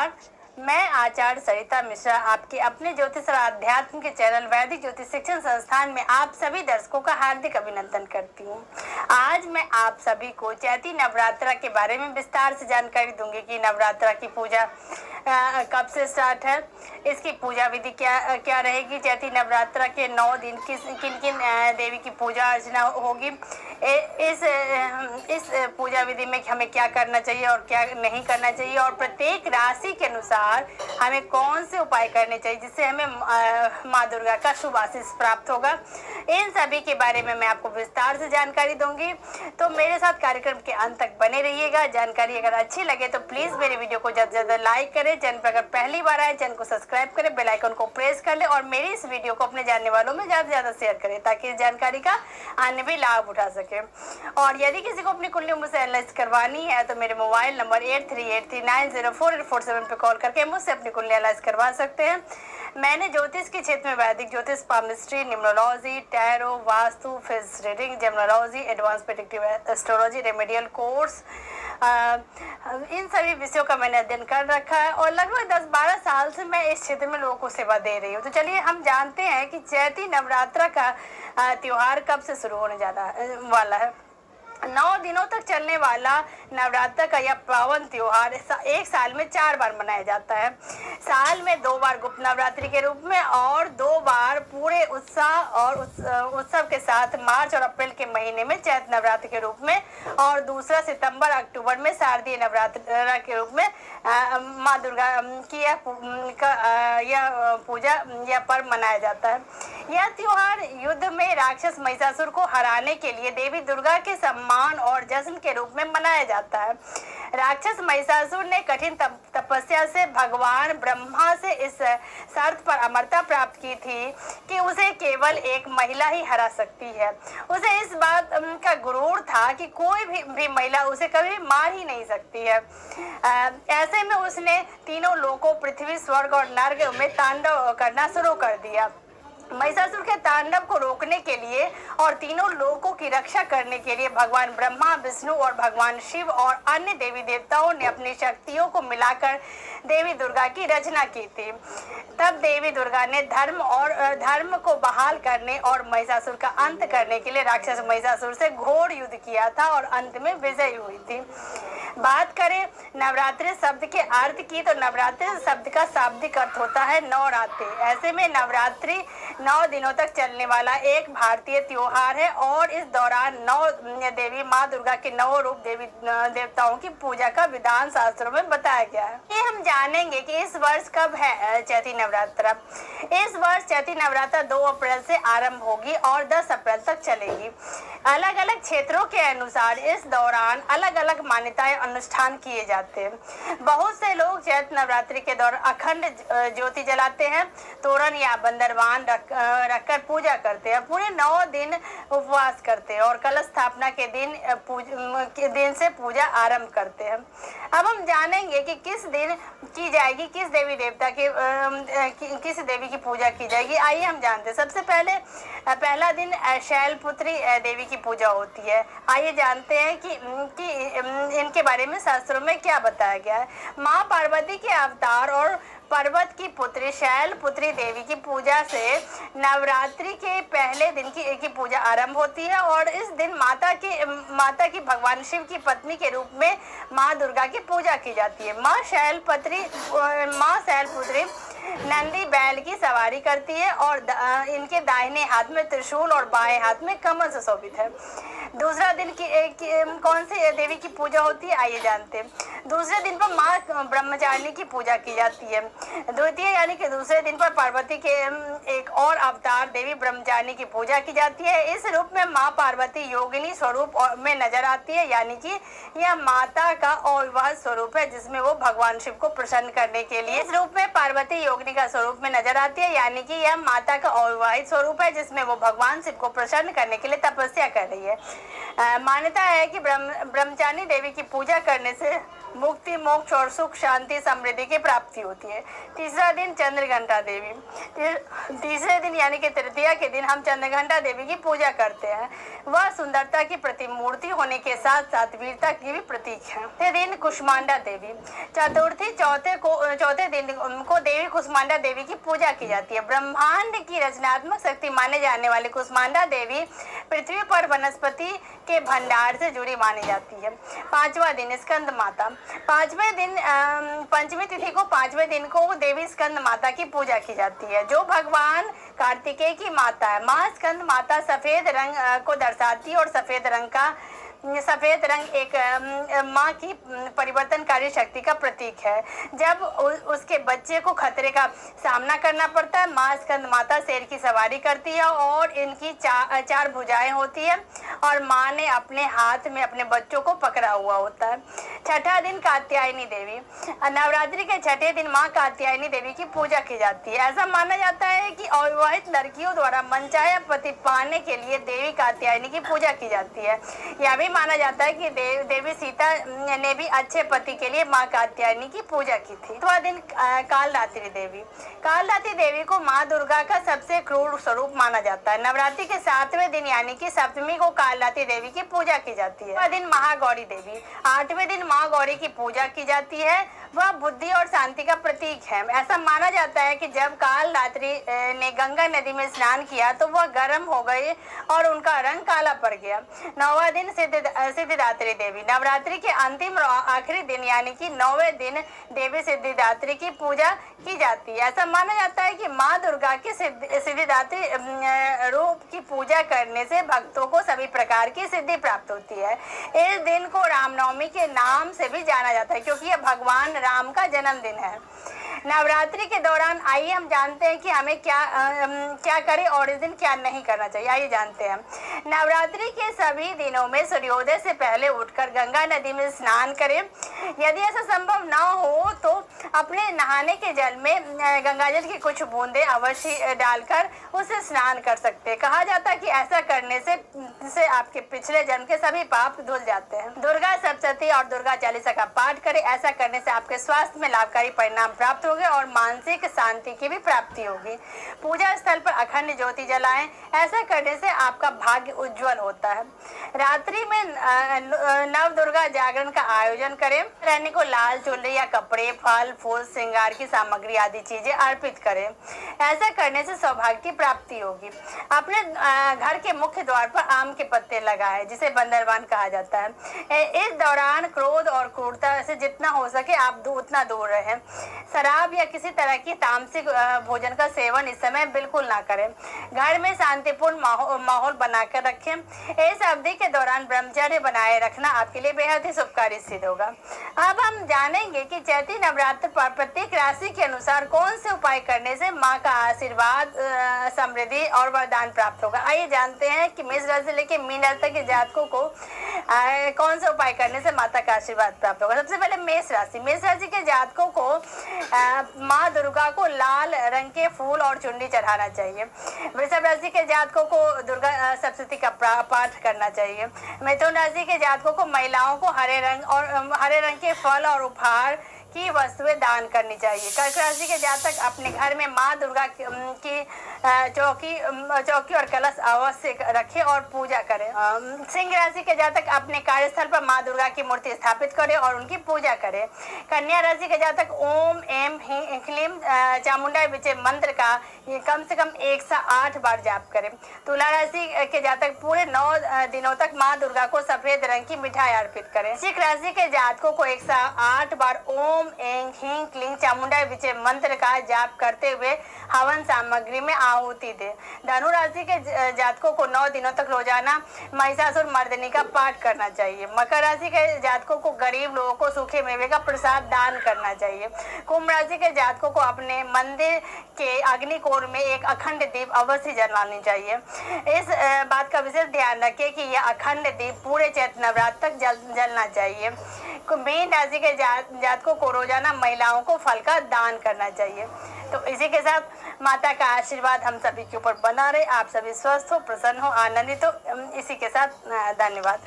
नमस्कार। मैं आचार्य सरिता मिश्रा आपके अपने ज्योतिष और आध्यात्म के चैनल वैदिक ज्योतिष शिक्षण संस्थान में आप सभी दर्शकों का हार्दिक अभिनंदन करती हूँ। आज मैं आप सभी को चैती नवरात्रा के बारे में विस्तार से जानकारी दूंगी कि नवरात्रा की पूजा कब से स्टार्ट है, इसकी पूजा विधि क्या क्या रहेगी, चैती नवरात्रा के 9 दिन किन किन देवी की पूजा अर्चना होगी, इस पूजा विधि में हमें क्या करना चाहिए और क्या नहीं करना चाहिए, और प्रत्येक राशि के अनुसार हमें कौन से उपाय करने चाहिए जिससे हमें माँ दुर्गा का शुभ आशीष प्राप्त होगा। इन सभी के बारे में मैं आपको विस्तार से जानकारी दूंगी, तो मेरे साथ कार्यक्रम के अंत तक बने रहिएगा। जानकारी अगर अच्छी लगे तो प्लीज मेरे वीडियो को ज्यादा से ज्यादा लाइक करें, चैनल पर अगर पहली बार आए चैनल को सब्सक्राइब करें, बेल आइकन को प्रेस कर ले और मेरी इस वीडियो को अपने जानने वालों में ज्यादा से ज्यादा शेयर करें ताकि इस जानकारी का अन्य भी लाभ उठा सके। और यदि किसी को अपनी कुंडली मुझसे एनालाइज करवानी है तो मेरे मोबाइल नंबर 8383904847 पे कॉल करके मुझसे अपनी कुंडली एनालाइज करवा सकते हैं। मैंने ज्योतिष के क्षेत्र में वैदिक ज्योतिष, palmistry, numerology, tarot, vastu, physics reading, gemology, advance predictive astrology, remedial course, इन सभी विषयों का मैंने अध्ययन कर रखा है और लगभग 10-12 साल से मैं इस क्षेत्र में लोगों को सेवा दे रही हूँ। तो चलिए हम जानते हैं कि चैती नवरात्रा का त्योहार कब से शुरू होने वाला है। 9 दिनों तक चलने वाला नवरात्र का यह पावन त्योहार एक साल में 4 बार मनाया जाता है। साल में 2 बार गुप्त नवरात्रि के रूप में और 2 बार पूरे उत्साह और उत्सव के साथ मार्च और अप्रैल के महीने में चैत नवरात्र के रूप में, और दूसरा सितंबर अक्टूबर में शारदीय नवरात्र के रूप में माँ दुर्गा की यह पूजा यह पर्व मनाया जाता है। यह त्योहार युद्ध में राक्षस महिषासुर को हराने के लिए देवी दुर्गा के सम्मान और जश्न के रूप में मनाया जाता है। राक्षस महिषासुर ने कठिन तपस्या से भगवान ब्रह्मा से इस शर्त पर अमरता प्राप्त की थी कि उसे केवल एक महिला ही हरा सकती है। उसे इस बात का गुरूर था कि कोई भी महिला उसे कभी मार ही नहीं सकती है। ऐसे में उसने तीनों लोकों पृथ्वी, स्वर्ग और नर्क में तांडव करना शुरू कर दिया। महिषासुर के तांडव को रोकने के लिए और तीनों लोकों की रक्षा करने के लिए भगवान ब्रह्मा, विष्णु और भगवान शिव और अन्य देवी देवताओं ने अपनी शक्तियों को मिलाकर देवी दुर्गा की रचना की थी। तब देवी दुर्गा ने धर्म को बहाल करने और महिषासुर का अंत करने के लिए राक्षस महिषासुर से घोर युद्ध किया था और अंत में विजयी हुई थी। बात करें नवरात्रि शब्द के अर्थ की तो नवरात्रि शब्द का शाब्दिक अर्थ होता है नवरात्रि। ऐसे में नवरात्रि 9 दिनों तक चलने वाला एक भारतीय त्योहार है और इस दौरान 9 देवी माँ दुर्गा के 9 रूप देवी देवताओं की पूजा का विधान शास्त्रों में बताया गया है। ये हम जानेंगे कि इस वर्ष कब है चैती नवरात्रा। इस वर्ष चैती नवरात्रा 2 अप्रैल से आरंभ होगी और 10 अप्रैल तक चलेगी। अलग अलग क्षेत्रों के अनुसार इस दौरान अलग अलग मान्यताएं अनुष्ठान किए जाते हैं। बहुत से लोग चैत नवरात्रि के दौरान अखंड ज्योति जलाते हैं, तोरण या बंदरवान रखकर पूजा करते हैं, पूरे 9 दिन उपवास करते हैं और कलश स्थापना के दिन से पूजा आरंभ करते हैं। अब हम जानेंगे कि किस दिन की जाएगी, किस देवी देवता की किस देवी की पूजा की जाएगी। आइए हम जानते हैं। सबसे पहले पहला दिन शैलपुत्री देवी की पूजा होती है। आइए जानते हैं कि इनके बारे में शास्त्रों में क्या बताया गया है। माँ पार्वती के अवतार और पर्वत की पुत्री शैलपुत्री देवी की पूजा से नवरात्रि के पहले दिन की पूजा आरंभ होती है और इस दिन माता की भगवान शिव की पत्नी के रूप में माँ दुर्गा की पूजा की जाती है। माँ शैलपुत्री नंदी बैल की सवारी करती है और इनके दाहिने हाथ में त्रिशूल और बाएं हाथ में कमल सुशोभित है। दूसरा दिन कौन सी देवी की पूजा होती है, आइए जानते हैं। दूसरे दिन पर माँ ब्रह्मचारिणी की पूजा की जाती है। द्वितीय यानी कि दूसरे दिन पर पार्वती के एक और अवतार देवी ब्रह्मचारिणी की पूजा की जाती है। इस रूप में माँ पार्वती योगिनी स्वरूप में नजर आती है, यानी कि यह माता का अविवाहित स्वरूप है जिसमें वो भगवान शिव को प्रसन्न करने के लिए इस रूप में पार्वती योगिनी का स्वरूप में नजर आती है, यानी कि यह माता का अविवाहित स्वरूप है जिसमें वो भगवान शिव को प्रसन्न करने के लिए तपस्या कर रही है। मान्यता है कि ब्रह्मचारिणी देवी की पूजा करने से मुक्ति, मोक्ष और सुख, शांति, समृद्धि की प्राप्ति होती है। तीसरा दिन चंद्रघंटा देवी। तीसरे दिन यानी कि तृतीया के दिन हम चंद्रघंटा देवी की पूजा करते हैं। वह सुंदरता की प्रतिमूर्ति होने के साथ साथ वीरता की भी प्रतीक है। चौथे दिन कुष्मांडा देवी। चतुर्थी चौथे दिन को देवी कुष्मांडा देवी की पूजा की जाती है। ब्रह्मांड की रचनात्मक शक्ति माने जाने वाली कुष्मांडा देवी पृथ्वी पर वनस्पति के भंडार से जुड़ी मानी जाती है। पांचवा दिन स्कंद माता। पंचमी तिथि को पांचवें दिन को देवी स्कंद माता की पूजा की जाती है, जो भगवान कार्तिकेय की माता है। माँ स्कंद माता सफेद रंग को दर्शाती है और सफेद रंग एक माँ की परिवर्तनकारी शक्ति का प्रतीक है। जब उसके बच्चे को खतरे का सामना करना पड़ता है, माँ स्कंद माता शेर की सवारी करती है और इनकी चार भुजाएं होती है और माँ ने अपने हाथ में अपने बच्चों को पकड़ा हुआ होता है। छठा दिन कात्यायनी देवी। नवरात्रि के छठे दिन माँ कात्यायनी देवी की पूजा की जाती है। ऐसा माना जाता है कि अविवाहित लड़कियों द्वारा मनचाहा पति पाने के लिए देवी कात्यायनी की पूजा की जाती है। यह भी माना जाता है कि देवी सीता ने भी अच्छे पति के लिए माँ कात्यायनी की पूजा की थी। सातवां दिन कालरात्रि देवी। कालरात्रि देवी को माँ दुर्गा का सबसे क्रूर स्वरूप माना जाता है। नवरात्रि के 7वें दिन यानी कि सप्तमी को कालरात्रि देवी की पूजा की जाती है। 8वां दिन महागौरी देवी। 8वें दिन माँ गौरी की पूजा की जाती है। वह बुद्धि और शांति का प्रतीक है। ऐसा माना जाता है कि जब कालरात्रि ने गंगा नदी में स्नान किया तो वह गर्म हो गई और उनका रंग काला पड़ गया। 9वां दिन सिद्धिदात्री देवी। नवरात्रि के अंतिम और आखिरी दिन यानी कि 9वें दिन देवी सिद्धिदात्री की पूजा की जाती है। ऐसा माना जाता है कि माँ दुर्गा के सिद्धिदात्री रूप की पूजा करने से भक्तों को सभी प्रकार की सिद्धि प्राप्त होती है। इस दिन को रामनवमी के नाम से भी जाना जाता है क्योंकि यह भगवान राम का जन्मदिन है। नवरात्रि के दौरान आइए हम जानते हैं कि हमें क्या करें और इस दिन क्या नहीं करना चाहिए। आइए जानते हैं। नवरात्रि के सभी दिनों में सूर्योदय से पहले उठकर गंगा नदी में स्नान करें। यदि ऐसा संभव ना हो तो अपने नहाने के जल में गंगा जल की कुछ बूंदें अवश्य डालकर उसे स्नान कर सकते हैं। कहा जाता है कि ऐसा करने से आपके पिछले जन्म के सभी पाप धुल जाते हैं। दुर्गा सप्तशती और दुर्गा चालीसा का पाठ करें। ऐसा करने से आपके स्वास्थ्य में लाभकारी परिणाम प्राप्त होंगे और मानसिक शांति की भी प्राप्ति होगी। पूजा स्थल पर अखंड ज्योति जलाएं। ऐसा करने से आपका भाग्य उज्जवल होता है। रात्रि में नव दुर्गा जागरण का आयोजन करें। रानी को लाल चुनरी या कपड़े, फल, फूल, श्रृंगार की सामग्री आदि चीजें अर्पित करें। ऐसा करने से सौभाग्य की प्राप्ति होगी। अपने घर के मुख्य द्वार पर आम के पत्ते लगाएं, जिसे बंदरबान कहा जाता है। इस दौरान क्रोध और क्रूरता से जितना हो सके आप उतना दूर रहें। शराब या किसी तरह की तामसिक भोजन का सेवन इस समय बिल्कुल ना करें। घर में शांतिपूर्ण माहौल बनाकर रखें। इस अवधि के दौरान ब्रह्मचर्य बनाए रखना आपके लिए बेहद ही शुभकारी सिद्ध होगा। अब हम जानेंगे कि चैती नवरात्र पर प्रत्येक राशि के अनुसार कौन से उपाय करने से माँ का आशीर्वाद, समृद्धि और वरदान प्राप्त होगा। आइए जानते हैं कि मेष राशि से लेकर मीन राशि तक के जातकों को कौन से उपाय करने से माता का आशीर्वाद प्राप्त होगा। सबसे पहले मेष राशि के जातकों को माँ दुर्गा को लाल रंग के फूल और चुन्नी चढ़ाना चाहिए। वृषभ राशि के जातकों को दुर्गा सप्तशती का पाठ करना चाहिए। मिथुन राशि के जातकों को महिलाओं को हरे रंग के फल और उपहार की वस्तुएं दान करनी चाहिए। कर्क राशि के जातक अपने घर में माँ दुर्गा की चौकी और कलश अवश्य रखें और पूजा करें। सिंह राशि के जातक अपने कार्यस्थल पर माँ दुर्गा की मूर्ति स्थापित करें और उनकी पूजा करें। कन्या राशि के जातक ओम एम ह्लीम चामुंडा विजय मंत्र का कम से कम 108 बार जाप करें। तुला राशि के जातक पूरे 9 दिनों तक माँ दुर्गा को सफेद रंग की मिठाई अर्पित करें। वृश्चिक राशि के जातकों को 108 बार ओम एं ह्रीं क्लीं चामुंडा विजय मंत्र का जाप करते हुए हवन सामग्री में आहुति दे। धनु राशि के जातकों को 9 दिनों तक रोजाना महिषासुर मर्दिनी का पाठ करना चाहिए। मकर राशि के जातकों को गरीब लोगों को सूखे मेवे का प्रसाद दान करना चाहिए। कुंभ राशि के जातकों को अपने मंदिर के अग्निकोण में एक अखंड दीप अवश्य जलानी चाहिए। इस बात का विशेष ध्यान रखें कि यह अखंड दीप पूरे चैत्र नवरात्र तक जलना चाहिए। मीन राशि के जातकों को रोजाना महिलाओं को फल का दान करना चाहिए। तो इसी के साथ माता का आशीर्वाद हम सभी के ऊपर बना रहे। आप सभी स्वस्थ हो, प्रसन्न हो, आनंदित हो। इसी के साथ धन्यवाद।